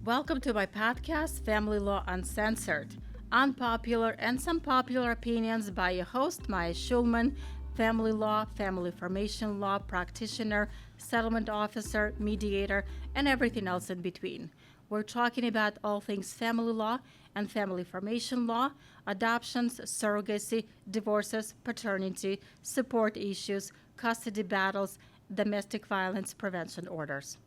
Welcome to my podcast, Family Law Uncensored. Unpopular and some popular opinions by your host, Maya Shulman, family law, family formation law practitioner, settlement officer, mediator, and everything else in between. We're talking about all things family law and family formation law, adoptions, surrogacy, divorces, paternity, support issues, custody battles, domestic violence prevention orders.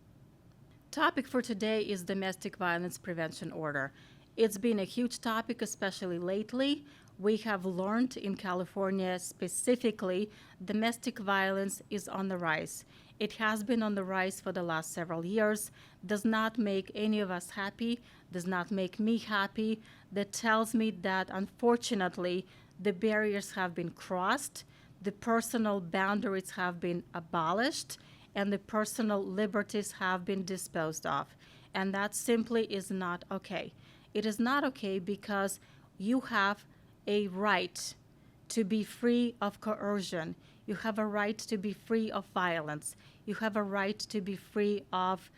Topic for today is domestic violence prevention order. It's been a huge topic, especially lately. We have learned in California specifically, domestic violence is on the rise. It has been on the rise for the last several years, does not make any of us happy, does not make me happy. That tells me that unfortunately the barriers have been crossed, the personal boundaries have been abolished, and the personal liberties have been disposed of. And that simply is not okay. It is not okay because you have a right to be free of coercion. You have a right to be free of violence. You have a right to be free of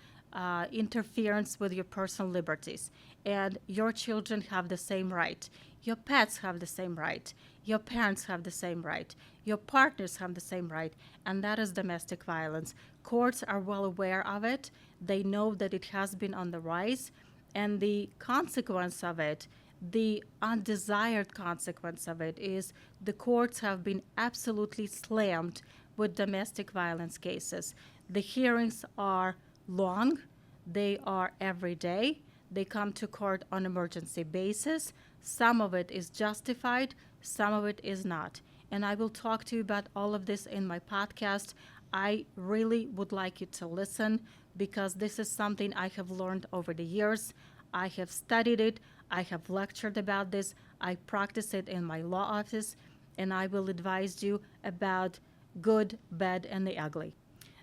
interference with your personal liberties. And your children have the same right. Your pets have the same right. Your parents have the same right. Your partners have the same right. And that is domestic violence. Courts are well aware of it. They know that it has been on the rise. And the consequence of it, the undesired consequence of it, is the courts have been absolutely slammed with domestic violence cases. The hearings are long, they are every day, they come to court on emergency basis. Some of it is justified, some of it is not. And I will talk to you about all of this in my podcast. I really would like you to listen because this is something I have learned over the years. I have studied it, I have lectured about this, I practice it in my law office, and I will advise you about good, bad, and the ugly.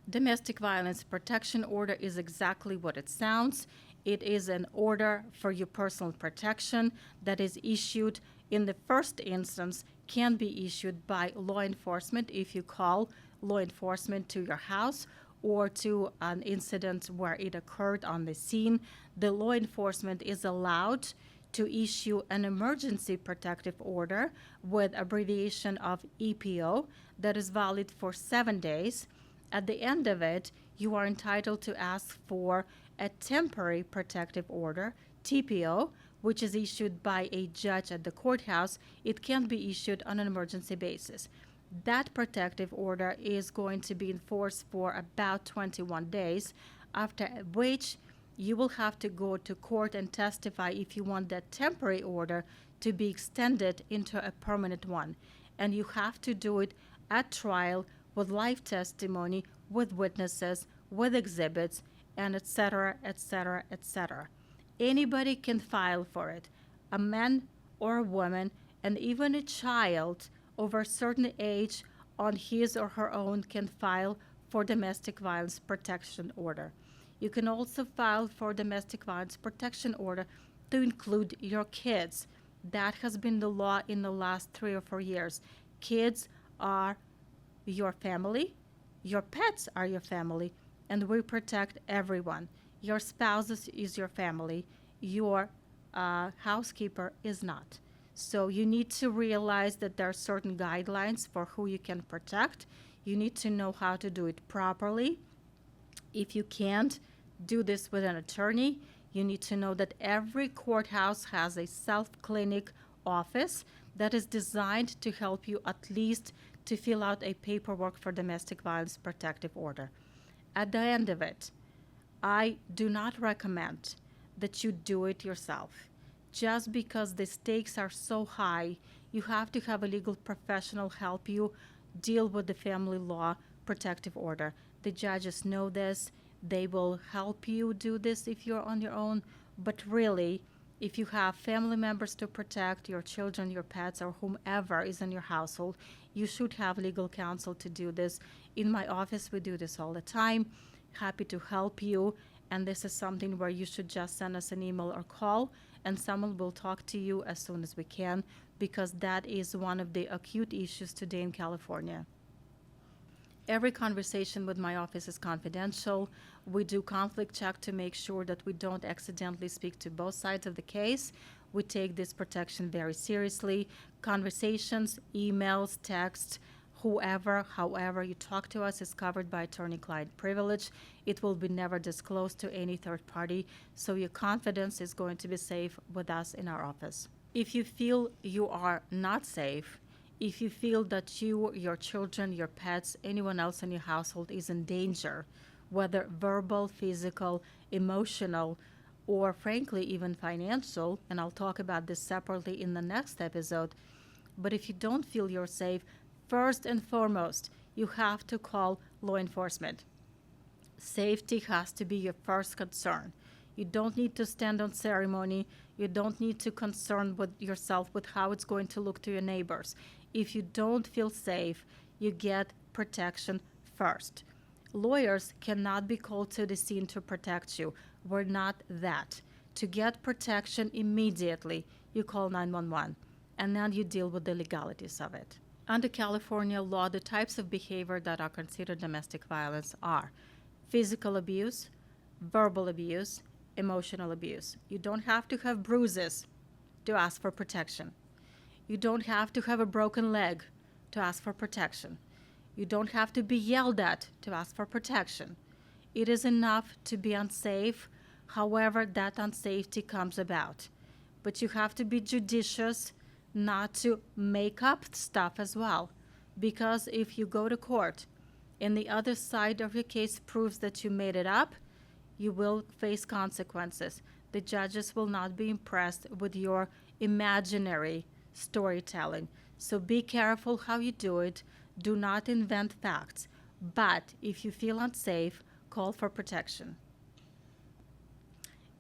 Domestic violence protection order is exactly what it sounds. It is an order for your personal protection that is issued in the first instance, can be issued by law enforcement if you call law enforcement to your house or to an incident where it occurred on the scene. The law enforcement is allowed to issue an emergency protective order with abbreviation of EPO that is valid for 7 days. At the end of it, you are entitled to ask for a temporary protective order, TPO, which is issued by a judge at the courthouse. It can be issued on an emergency basis. That protective order is going to be enforced for about 21 days, after which you will have to go to court and testify if you want that temporary order to be extended into a permanent one. And you have to do it at trial with live testimony, with witnesses, with exhibits, and etc., etc., etc. Anybody can file for it, a man or a woman, and even a child over a certain age on his or her own can file for domestic violence protection order. You can also file for domestic violence protection order to include your kids. That has been the law in the last 3 or 4 years. Kids are your family, your pets are your family, and we protect everyone. Your spouse is your family, your housekeeper is not. So you need to realize that there are certain guidelines for who you can protect. You need to know how to do it properly. If you can't do this with an attorney, you need to know that every courthouse has a self-clinic office that is designed to help you at least to fill out a paperwork for domestic violence protective order. At the end of it, I do not recommend that you do it yourself. Just because the stakes are so high, you have to have a legal professional help you deal with the family law protective order. The judges know this. They will help you do this if you're on your own. But really, if you have family members to protect, your children, your pets, or whomever is in your household, you should have legal counsel to do this. In my office, we do this all the time. Happy to help you. And this is something where you should just send us an email or call, and someone will talk to you as soon as we can, because that is one of the acute issues today in California. Every conversation with my office is confidential. We do conflict check to make sure that we don't accidentally speak to both sides of the case. We take this protection very seriously. Conversations, emails, texts, whoever, however you talk to us is covered by attorney-client privilege. It will be never disclosed to any third party, so your confidence is going to be safe with us in our office. If you feel you are not safe, if you feel that you, your children, your pets, anyone else in your household is in danger, whether verbal, physical, emotional, or frankly even financial, and I'll talk about this separately in the next episode, but if you don't feel you're safe, first and foremost, you have to call law enforcement. Safety has to be your first concern. You don't need to stand on ceremony. You don't need to concern with yourself with how it's going to look to your neighbors. If you don't feel safe, you get protection first. Lawyers cannot be called to the scene to protect you. We're not that. To get protection immediately, you call 911, and then you deal with the legalities of it. Under California law, the types of behavior that are considered domestic violence are physical abuse, verbal abuse, emotional abuse. You don't have to have bruises to ask for protection. You don't have to have a broken leg to ask for protection. You don't have to be yelled at to ask for protection. It is enough to be unsafe, however that unsafety comes about. But you have to be judicious not to make up stuff as well. Because if you go to court and the other side of your case proves that you made it up, you will face consequences. The judges will not be impressed with your imaginary storytelling. So be careful how you do it. Do not invent facts. But if you feel unsafe, call for protection.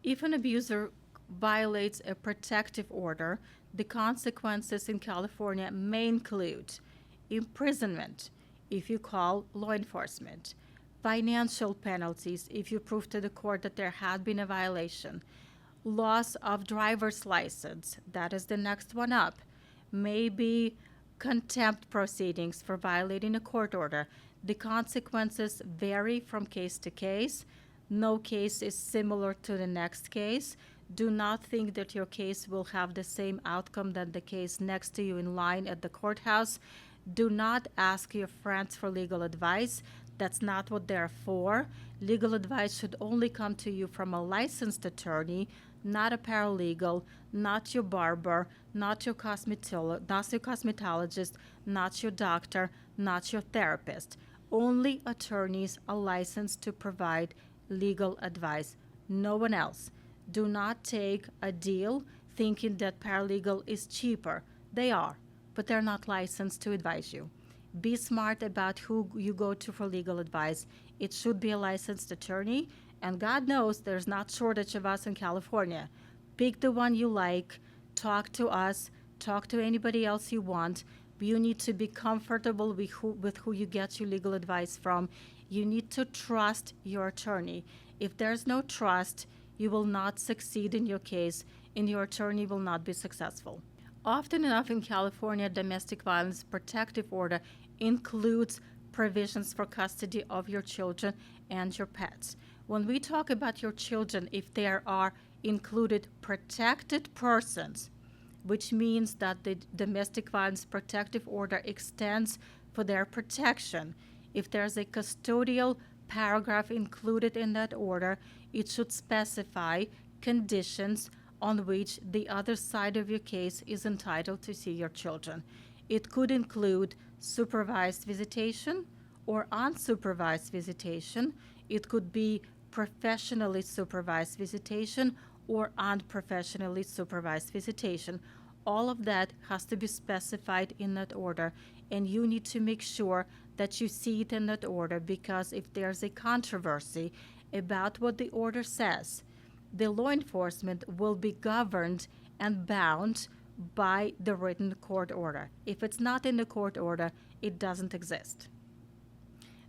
If an abuser violates a protective order, the consequences in California may include imprisonment if you call law enforcement, financial penalties if you prove to the court that there had been a violation, loss of driver's license, that is the next one up, maybe contempt proceedings for violating a court order. The consequences vary from case to case. No case is similar to the next case. Do not think that your case will have the same outcome than the case next to you in line at the courthouse. Do not ask your friends for legal advice. That's not what they're for. Legal advice should only come to you from a licensed attorney, not a paralegal, not your barber, not your cosmetologist, not your doctor, not your therapist. Only attorneys are licensed to provide legal advice. No one else. Do not take a deal thinking that paralegal is cheaper. They are, but they're not licensed to advise you. Be smart about who you go to for legal advice. It should be a licensed attorney, and God knows there's not shortage of us in California. Pick the one you like, talk to us, talk to anybody else you want. You need to be comfortable with who you get your legal advice from. You need to trust your attorney. If there's no trust, you will not succeed in your case, and your attorney will not be successful. Often enough in California, domestic violence protective order includes provisions for custody of your children and your pets. When we talk about your children, if there are included protected persons, which means that the domestic violence protective order extends for their protection. If there's a custodial paragraph included in that order, it should specify conditions on which the other side of your case is entitled to see your children. It could include supervised visitation or unsupervised visitation. It could be professionally supervised visitation or unprofessionally supervised visitation. All of that has to be specified in that order, and you need to make sure that you see it in that order, because if there's a controversy about what the order says, the law enforcement will be governed and bound by the written court order. If it's not in the court order, it doesn't exist.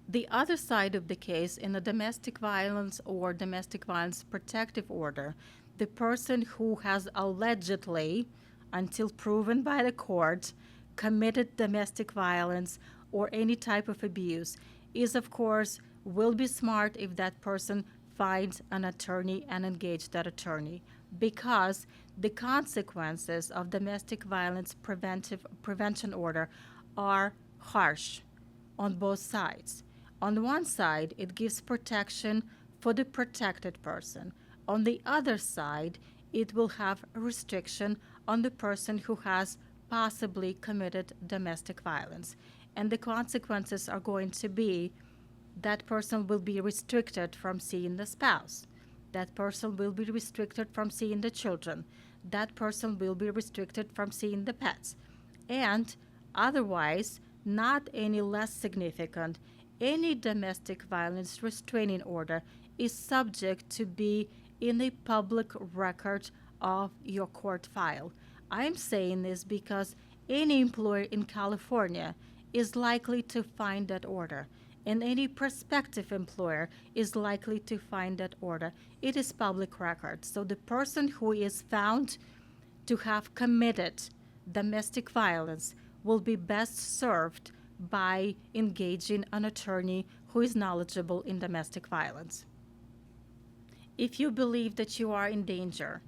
The other side of the case, in a domestic violence or domestic violence protective order, the person who has allegedly, until proven by the court, committed domestic violence or any type of abuse is, of course, will be smart if that person finds an attorney and engage that attorney, because the consequences of domestic violence prevention order are harsh on both sides. On one side, it gives protection for the protected person. On the other side, it will have a restriction on the person who has possibly committed domestic violence. And the consequences are going to be that person will be restricted from seeing the spouse. That person will be restricted from seeing the children. That person will be restricted from seeing the pets. And otherwise, not any less significant, any domestic violence restraining order is subject to be in a public record of your court file. I'm saying this because any employer in California is likely to find that order, and any prospective employer is likely to find that order. It is public record. So the person who is found to have committed domestic violence will be best served by engaging an attorney who is knowledgeable in domestic violence. If you believe that you are in danger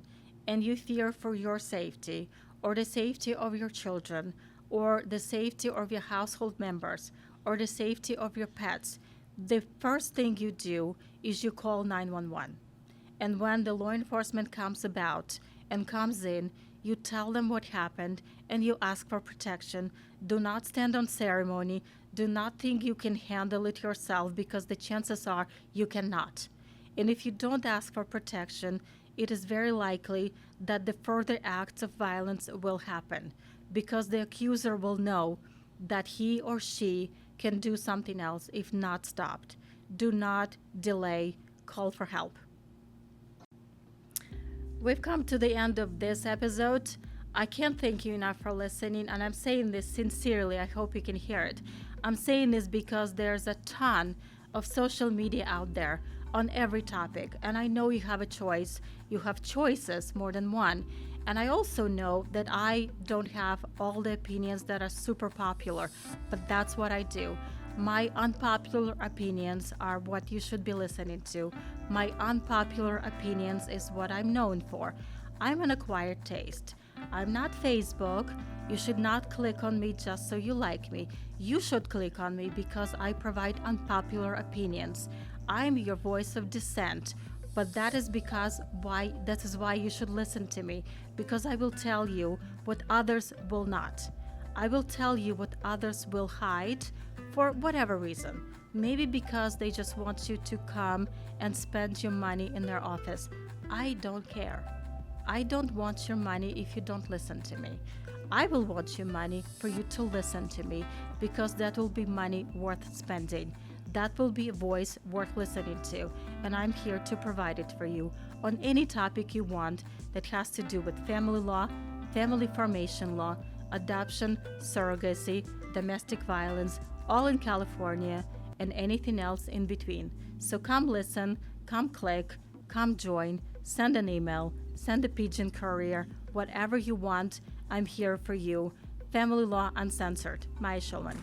and you fear for your safety or the safety of your children or the safety of your household members or the safety of your pets, the first thing you do is you call 911. And when the law enforcement comes about and comes in, you tell them what happened and you ask for protection. Do not stand on ceremony. Do not think you can handle it yourself, because the chances are you cannot. And if you don't ask for protection, it is very likely that the further acts of violence will happen, because the accuser will know that he or she can do something else if not stopped. Do not delay. Call for help. We've come to the end of this episode. I can't thank you enough for listening, and I'm saying this sincerely. I hope you can hear it. I'm saying this because there's a ton of social media out there on every topic, and I know you have a choice. You have choices, more than one. And I also know that I don't have all the opinions that are super popular, but that's what I do. My unpopular opinions are what you should be listening to. My unpopular opinions is what I'm known for. I'm an acquired taste. I'm not Facebook. You should not click on me just so you like me. You should click on me because I provide unpopular opinions. I'm your voice of dissent. But that is why you should listen to me, because I will tell you what others will not. I will tell you what others will hide for whatever reason. Maybe because they just want you to come and spend your money in their office. I don't care. I don't want your money if you don't listen to me. I will want your money for you to listen to me, because that will be money worth spending. That will be a voice worth listening to, and I'm here to provide it for you on any topic you want that has to do with family law, family formation law, adoption, surrogacy, domestic violence, all in California, and anything else in between. So come listen, come click, come join, send an email, send a pigeon courier, whatever you want, I'm here for you. Family Law Uncensored, Maya Shulman.